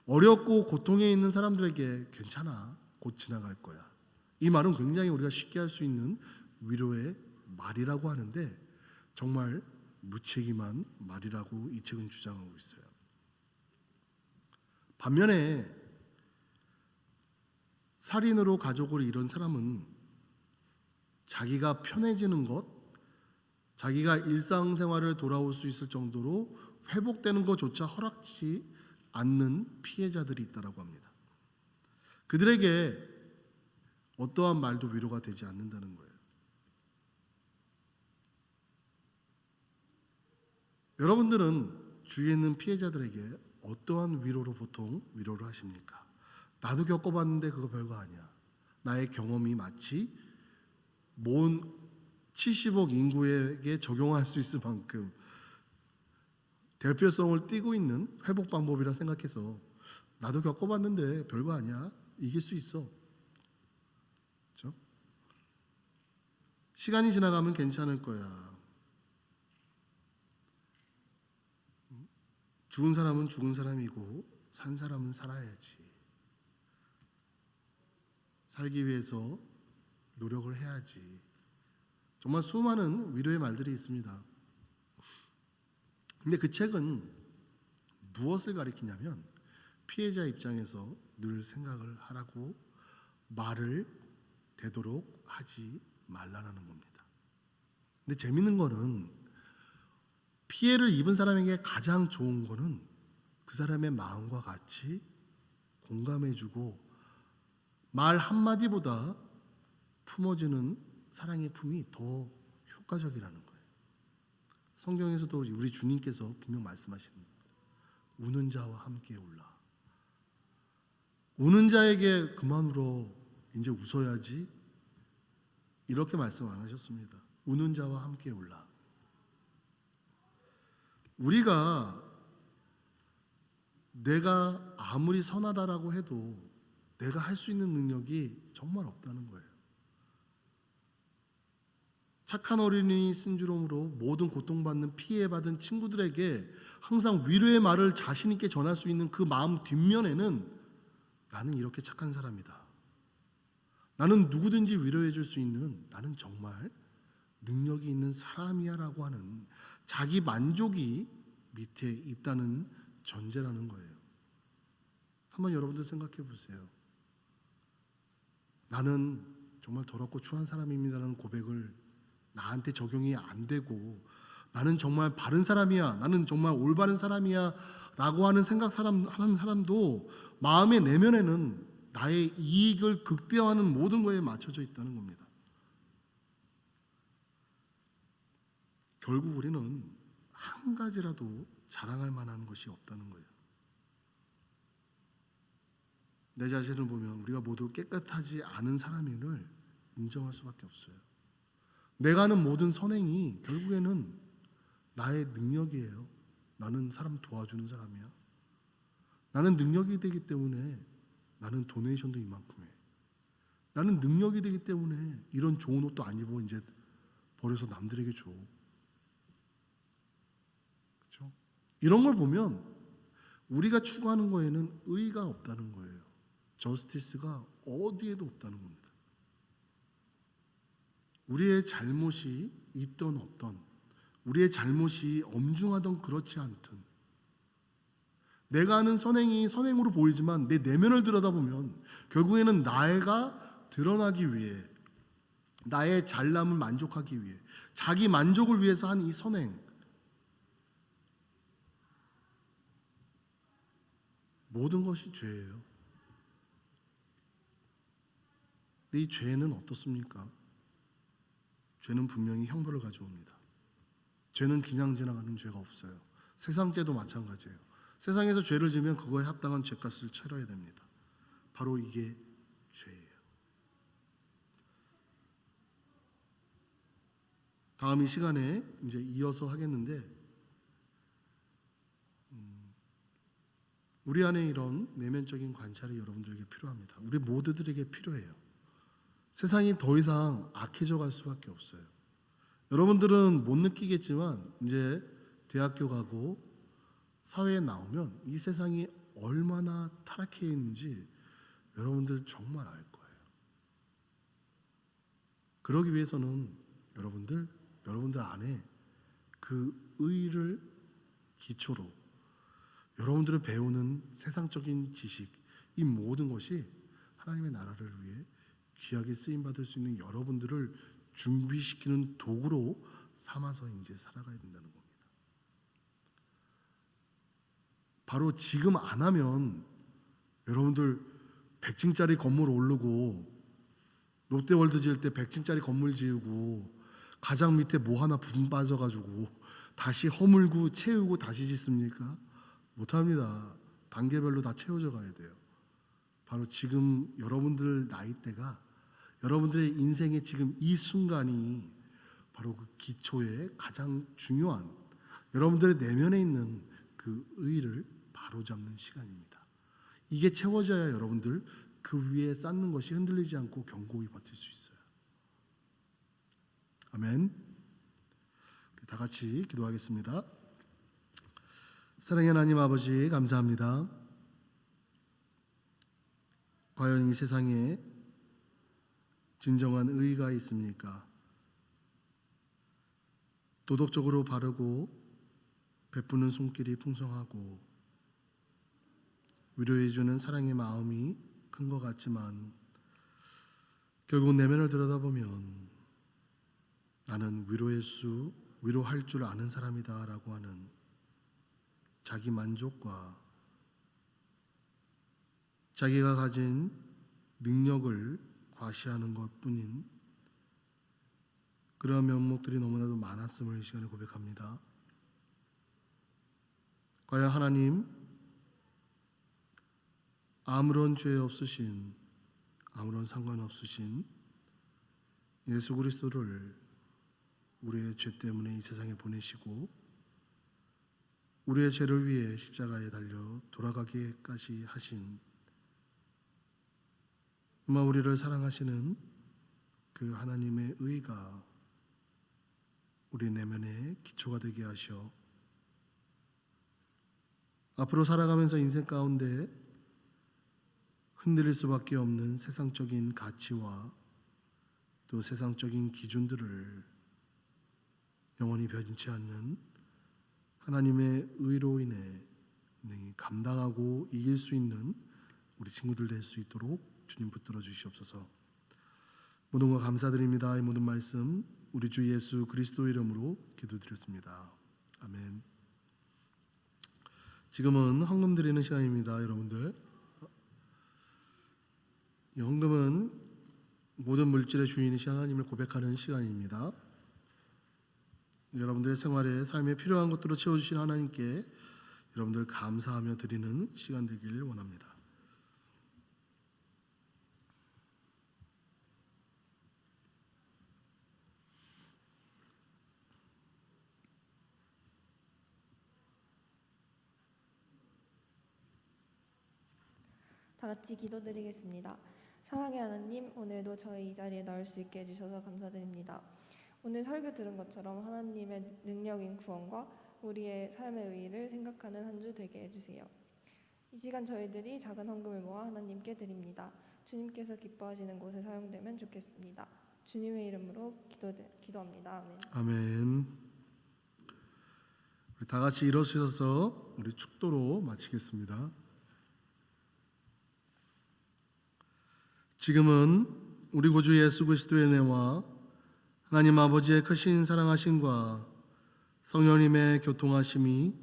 어렵고 고통에 있는 사람들에게 괜찮아, 곧 지나갈 거야. 이 말은 굉장히 우리가 쉽게 할 수 있는 위로의 말이라고 하는데 정말 무책임한 말이라고 이 책은 주장하고 있어요. 반면에 살인으로 가족을 잃은 사람은 자기가 편해지는 것, 자기가 일상생활을 돌아올 수 있을 정도로 회복되는 것조차 허락지 않는 피해자들이 있다고 합니다. 그들에게 어떠한 말도 위로가 되지 않는다는 거예요. 여러분들은 주위에 있는 피해자들에게 어떠한 위로로 보통 위로를 하십니까? 나도 겪어봤는데 그거 별거 아니야. 나의 경험이 마치 모든 70억 인구에게 적용할 수 있을 만큼 대표성을 띠고 있는 회복 방법이라 생각해서 나도 겪어봤는데 별거 아니야. 이길 수 있어. 그렇죠? 시간이 지나가면 괜찮을 거야. 죽은 사람은 죽은 사람이고 산 사람은 살아야지. 살기 위해서 노력을 해야지. 정말 수많은 위로의 말들이 있습니다. 근데 그 책은 무엇을 가리키냐면 피해자 입장에서 늘 생각을 하라고 말을 되도록 하지 말라는 겁니다. 근데 재밌는 거는 피해를 입은 사람에게 가장 좋은 거는 그 사람의 마음과 같이 공감해주고 말 한마디보다 품어주는 사랑의 품이 더 효과적이라는 거예요. 성경에서도 우리 주님께서 분명 말씀하시는 거예요. 우는 자와 함께 울라. 우는 자에게 그만 울어. 이제 웃어야지. 이렇게 말씀 안 하셨습니다. 우는 자와 함께 울라. 우리가 내가 아무리 선하다라고 해도 내가 할 수 있는 능력이 정말 없다는 거예요. 착한 어린이 신드롬으로 모든 고통받는 피해받은 친구들에게 항상 위로의 말을 자신 있게 전할 수 있는 그 마음 뒷면에는 나는 이렇게 착한 사람이다. 나는 누구든지 위로해 줄 수 있는 나는 정말 능력이 있는 사람이야 라고 하는 자기 만족이 밑에 있다는 전제라는 거예요. 한번 여러분들 생각해 보세요. 나는 정말 더럽고 추한 사람입니다라는 고백을 나한테 적용이 안 되고 나는 정말 바른 사람이야, 나는 정말 올바른 사람이야 라고 하는 하는 사람도 마음의 내면에는 나의 이익을 극대화하는 모든 것에 맞춰져 있다는 겁니다. 결국 우리는 한 가지라도 자랑할 만한 것이 없다는 거예요. 내 자신을 보면 우리가 모두 깨끗하지 않은 사람임을 인정할 수밖에 없어요. 내가 하는 모든 선행이 결국에는 나의 능력이에요. 나는 사람 도와주는 사람이야. 나는 능력이 되기 때문에 나는 도네이션도 이만큼 해. 나는 능력이 되기 때문에 이런 좋은 옷도 안 입어 이제 버려서 남들에게 줘. 이런 걸 보면 우리가 추구하는 거에는 의의가 없다는 거예요. 저스티스가 어디에도 없다는 겁니다. 우리의 잘못이 있던 없던, 우리의 잘못이 엄중하던 그렇지 않든, 내가 하는 선행이 선행으로 보이지만 내 내면을 들여다보면 결국에는 나가 드러나기 위해, 나의 잘남을 만족하기 위해, 자기 만족을 위해서 한 이 선행, 모든 것이 죄예요. 근데 이 죄는 어떻습니까? 죄는 분명히 형벌을 가져옵니다. 죄는 그냥 지나가는 죄가 없어요. 세상 죄도 마찬가지예요. 세상에서 죄를 지면 그거에 합당한 죄값을 치러야 됩니다. 바로 이게 죄예요. 다음 이 시간에 이제 이어서 하겠는데, 우리 안에 이런 내면적인 관찰이 여러분들에게 필요합니다. 우리 모두들에게 필요해요. 세상이 더 이상 악해져 갈 수밖에 없어요. 여러분들은 못 느끼겠지만 이제 대학교 가고 사회에 나오면 이 세상이 얼마나 타락해 있는지 여러분들 정말 알 거예요. 그러기 위해서는 여러분들 안에 그 의를 기초로 여러분들을 배우는 세상적인 지식, 이 모든 것이 하나님의 나라를 위해 귀하게 쓰임받을 수 있는 여러분들을 준비시키는 도구로 삼아서 이제 살아가야 된다는 겁니다. 바로 지금 안 하면 여러분들 100층짜리 건물 오르고 롯데월드 지을 때 100층짜리 건물 지으고 가장 밑에 뭐 하나 분 빠져가지고 다시 허물고 채우고 다시 짓습니까? 못합니다. 단계별로 다 채워져 가야 돼요. 바로 지금 여러분들 나이대가, 여러분들의 인생의 지금 이 순간이 바로 그 기초의 가장 중요한, 여러분들의 내면에 있는 그 의의를 바로잡는 시간입니다. 이게 채워져야 여러분들 그 위에 쌓는 것이 흔들리지 않고 견고히 버틸 수 있어요. 아멘. 다 같이 기도하겠습니다. 사랑의 하나님 아버지, 감사합니다. 과연 이 세상에 진정한 의의가 있습니까? 도덕적으로 바르고 베푸는 손길이 풍성하고 위로해주는 사랑의 마음이 큰 것 같지만 결국 내면을 들여다보면 나는 위로할 줄 아는 사람이다 라고 하는 자기 만족과 자기가 가진 능력을 과시하는 것뿐인 그러한 면목들이 너무나도 많았음을 이 시간에 고백합니다. 과연 하나님, 아무런 죄 없으신, 아무런 상관없으신 예수 그리스도를 우리의 죄 때문에 이 세상에 보내시고 우리의 죄를 위해 십자가에 달려 돌아가기까지 하신, 정말 우리를 사랑하시는 그 하나님의 의가 우리 내면의 기초가 되게 하셔 앞으로 살아가면서 인생 가운데 흔들릴 수밖에 없는 세상적인 가치와 또 세상적인 기준들을 영원히 변치 않는 하나님의 의로 인해 감당하고 이길 수 있는 우리 친구들 될 수 있도록 주님 붙들어 주시옵소서. 모든 것 감사드립니다. 이 모든 말씀 우리 주 예수 그리스도 이름으로 기도드렸습니다. 아멘. 지금은 헌금 드리는 시간입니다. 여러분들, 이 헌금은 모든 물질의 주인이신 하나님을 고백하는 시간입니다. 여러분들의 생활에 삶에 필요한 것들을 채워주신 하나님께 여러분들 감사하며 드리는 시간 되길 원합니다. 다 같이 기도드리겠습니다. 사랑의 하나님, 오늘도 저희 이 자리에 나올 수 있게 해주셔서 감사드립니다. 오늘 설교 들은 것처럼 하나님의 능력인 구원과 우리의 삶의 의의를 생각하는 한 주 되게 해주세요. 이 시간 저희들이 작은 헌금을 모아 하나님께 드립니다. 주님께서 기뻐하시는 곳에 사용되면 좋겠습니다. 주님의 이름으로 기도합니다. 아멘. 아멘. 우리 다 같이 일어서서 우리 축도로 마치겠습니다. 지금은 우리 구주 예수 그리스도의 은혜와 하나님 아버지의 크신 사랑하심과 성령님의 교통하심이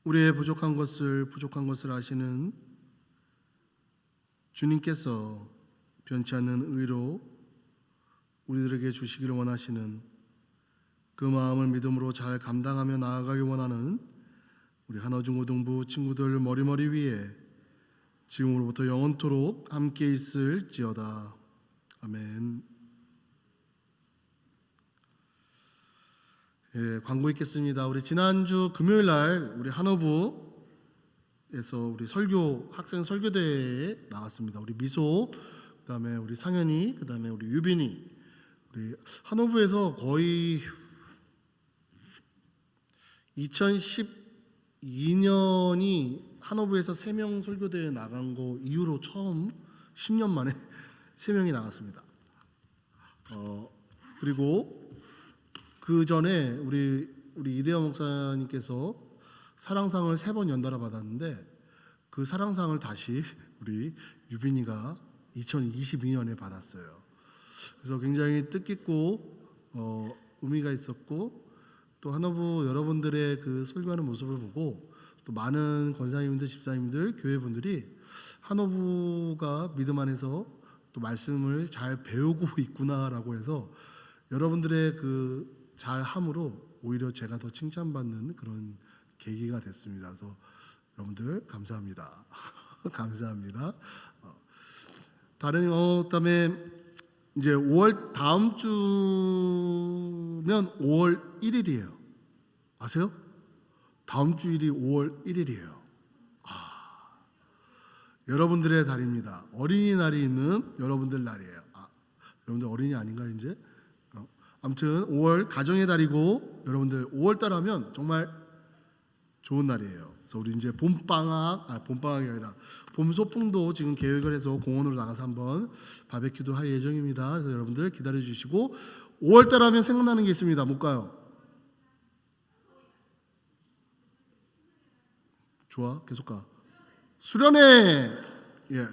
우리의 부족한 것을 아시는 주님께서 변치 않는 의로 우리들에게 주시기를 원하시는 그 마음을 믿음으로 잘 감당하며 나아가길 원하는 우리 한어중고등부 친구들 머리머리 위에 지금으로부터 영원토록 함께 있을지어다. 아멘. 예, 광고 있겠습니다. 우리 지난주 금요일 날 우리 한어부에서 우리 학생 설교대회에 나갔습니다. 우리 미소, 그다음에 우리 상현이, 그다음에 우리 유빈이, 우리 한어부에서 거의 2012년이 한어부에서 3명 설교대회 나간 거 이후로 처음 10년 만에 3명이 나갔습니다. 그리고 그 전에 우리 이대영 목사님께서 사랑상을 3번 연달아 받았는데 그 사랑상을 다시 우리 유빈이가 2022년에 받았어요. 그래서 굉장히 뜻깊고 의미가 있었고, 또 한어부 여러분들의 그 설교하는 모습을 보고 또 많은 권사님들, 집사님들, 교회분들이 한어부가 믿음 안에서 또 말씀을 잘 배우고 있구나라고 해서 여러분들의 그 잘함으로 오히려 제가 더 칭찬받는 그런 계기가 됐습니다. 그래서 여러분들 감사합니다. 감사합니다. 그다음에 이제 5월 다음 주면 5월 1일이에요. 아세요? 다음 주일이 5월 1일이에요. 여러분들의 달입니다. 어린이날이 있는 여러분들 날이에요. 여러분들 어린이 아닌가 이제? 아무튼 5월 가정의 달이고, 여러분들 5월 달 하면 정말 좋은 날이에요. 그래서 우리 이제 봄방학이 아니라 봄 소풍도 지금 계획을 해서 공원으로 나가서 한번 바베큐도 할 예정입니다. 그래서 여러분들 기다려 주시고, 5월 달 하면 생각나는 게 있습니다. 못 가요? 좋아, 계속 가. 수련회. 예.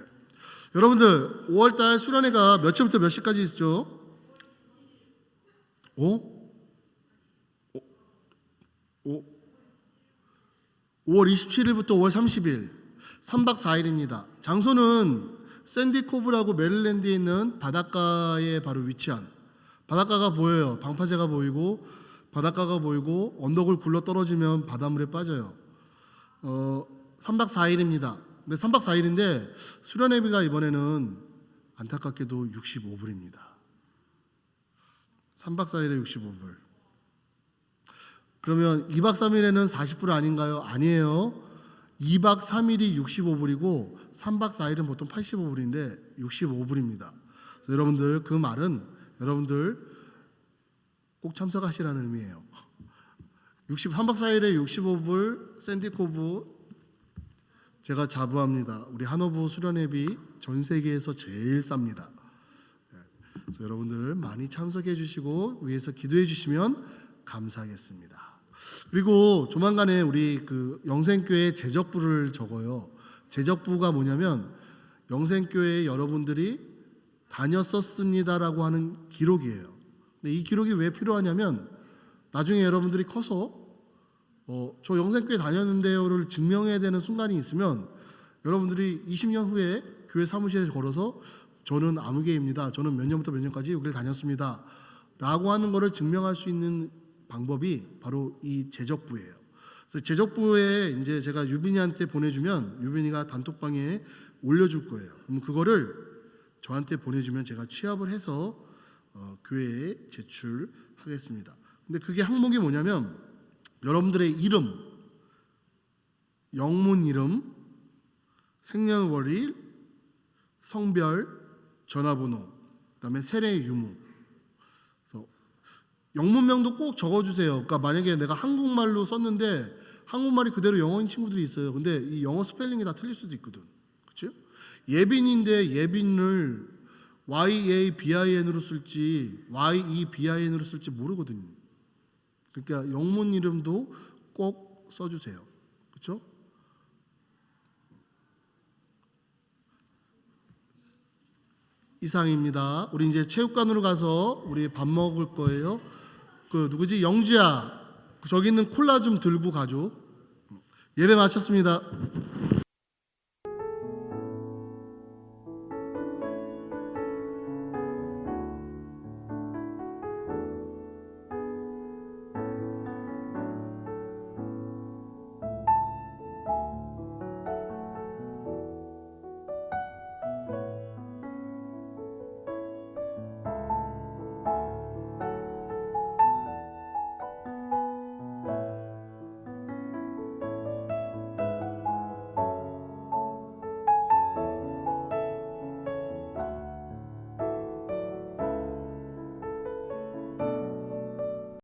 여러분들 5월 달 수련회가 몇 시부터 몇 시까지 있죠? 5월 27일부터 5월 30일 3박 4일입니다. 장소는 샌디코브라고 메릴랜드에 있는 바닷가에 바로 위치한, 바닷가가 보여요. 방파제가 보이고 바닷가가 보이고 언덕을 굴러 떨어지면 바닷물에 빠져요. 3박 4일입니다. 근데 3박 4일인데 수련회비가 이번에는 안타깝게도 65불입니다. 3박 4일에 65불. 그러면 2박 3일에는 40불 아닌가요? 아니에요. 2박 3일이 65불이고 3박 4일은 보통 85불인데 65불입니다. 그래서 여러분들 그 말은 여러분들 꼭 참석하시라는 의미예요. 3박 4일에 65불 샌디코브 제가 자부합니다. 우리 한어부 수련회비 전 세계에서 제일 쌉니다. 그래서 여러분들 많이 참석해 주시고 위에서 기도해 주시면 감사하겠습니다. 그리고 조만간에 우리 그 영생교회 제적부를 적어요. 제적부가 뭐냐면 영생교회에 여러분들이 다녔었습니다라고 하는 기록이에요. 근데 이 기록이 왜 필요하냐면 나중에 여러분들이 커서 저 영생교회 다녔는데요를 증명해야 되는 순간이 있으면 여러분들이 20년 후에 교회 사무실에 걸어서 저는 아무개입니다. 저는 몇 년부터 몇 년까지 여기를 다녔습니다. 라고 하는 것을 증명할 수 있는 방법이 바로 이 제적부예요. 그래서 제적부에 이제 제가 유빈이한테 보내주면 유빈이가 단톡방에 올려줄 거예요. 그럼 그거를 저한테 보내주면 제가 취합을 해서 교회에 제출하겠습니다. 근데 그게 항목이 뭐냐면 여러분들의 이름, 영문 이름, 생년월일, 성별, 전화번호, 그다음에 세례 유무. 그래서 영문명도 꼭 적어주세요. 그러니까 만약에 내가 한국말로 썼는데 한국말이 그대로 영어인 친구들이 있어요. 근데 이 영어 스펠링이 다 틀릴 수도 있거든. 그렇죠? 예빈인데 예빈을 YABIN으로 쓸지 YEBIN으로 쓸지 모르거든요. 그러니까 영문 이름도 꼭 써주세요. 그렇죠? 이상입니다. 우리 이제 체육관으로 가서 우리 밥 먹을 거예요. 그 누구지? 영주야. 저기 있는 콜라 좀 들고 가죠. 예배 마쳤습니다.